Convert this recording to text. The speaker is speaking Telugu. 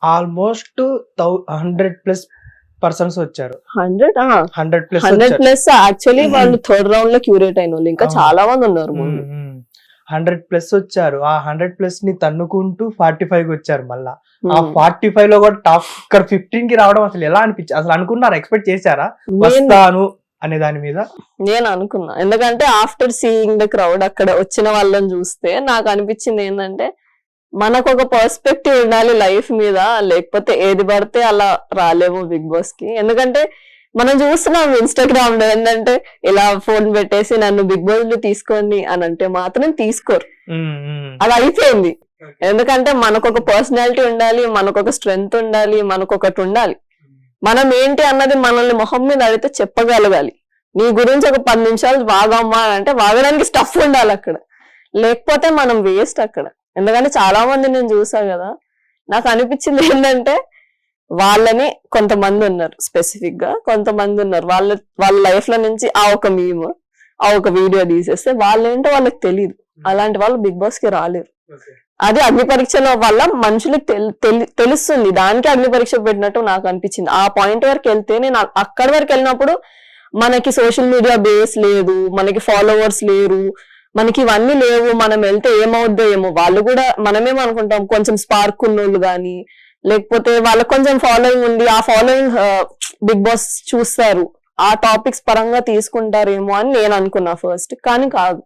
ఆల్మోస్ట్ 100+ పర్సన్స్ వచ్చారు. 100+ 100+ యాక్చువల్లీ వాళ్ళు థర్డ్ రౌండ్ లో క్యూరేట్ అయిన వాళ్ళు ఇంకా చాలా మంది ఉన్నారు. 100+ వచ్చారు. ఆ 100+ ని తన్నుకుంటూ 45 వచ్చారు. మళ్ళా ఆ 45 లో కూడా టాప్ 15 కి రావడం అసలు ఎలా అనిపించింది? అసలు అనుకున్నారా? ఎక్స్పెక్ట్ చేశారా వస్తాను అనే దాని మీద? నేను అనుకున్నా, ఎందుకంటే ఆఫ్టర్ సీయింగ్ ద క్రౌడ్ అక్కడ వచ్చిన వాళ్ళని చూస్తే నాకు అనిపించింది ఏంటంటే మనకు ఒక పర్స్పెక్టివ్ ఉండాలి లైఫ్ మీద, లేకపోతే ఏది పడితే అలా రాలేము బిగ్ బాస్ కి. ఎందుకంటే మనం చూస్తున్నాం ఇన్స్టాగ్రామ్ లో ఏంటంటే ఇలా ఫోన్ పెట్టేసి నన్ను బిగ్ బాస్ లో తీసుకోండి అని అంటే మాత్రం తీసుకోరు. అది అయిపోయింది. ఎందుకంటే మనకు ఒక పర్సనాలిటీ ఉండాలి, మనకు ఒక స్ట్రెంగ్త్ ఉండాలి, మనకు ఒకటి ఉండాలి. మనం ఏంటి అన్నది మనల్ని మొహం మీద అడిగితే చెప్పగలగాలి. నీ గురించి ఒక 10 నిమిషాలు వాగమ్మా అంటే వాగడానికి స్టఫ్ ఉండాలి అక్కడ, లేకపోతే మనం వేస్ట్ అక్కడ. ఎందుకంటే చాలా మంది నేను చూసా కదా, నాకు అనిపించింది ఏంటంటే వాళ్ళని కొంతమంది ఉన్నారు, స్పెసిఫిక్ గా కొంతమంది ఉన్నారు వాళ్ళ లైఫ్ లో నుంచి ఆ ఒక మీమ్ ఆ ఒక వీడియో తీసేస్తే వాళ్ళేంటో వాళ్ళకి తెలియదు. అలాంటి వాళ్ళు బిగ్ బాస్ కి రాలేరు. అది అగ్ని పరీక్షల వల్ల మనుషులకు తెలుస్తుంది. దానికి అగ్ని పరీక్ష పెట్టినట్టు నాకు అనిపించింది. ఆ పాయింట్ వరకు వెళ్తే నేను అక్కడి వరకు వెళ్ళినప్పుడు మనకి సోషల్ మీడియా బేస్ లేదు, మనకి ఫాలోవర్స్ లేరు, మనకి ఇవన్నీ లేవు, మనం వెళ్తే ఏమవుద్దో ఏమో. వాళ్ళు కూడా మనమేమనుకుంటాం కొంచెం స్పార్క్ ఉన్నోళ్ళు గాని, లేకపోతే వాళ్ళకి కొంచెం ఫాలోయింగ్ ఉంది, ఆ ఫాలోయింగ్ బిగ్ బాస్ చూస్తారు, ఆ టాపిక్స్ పరంగా తీసుకుంటారేమో అని నేను అనుకున్నా ఫస్ట్. కానీ కాదు.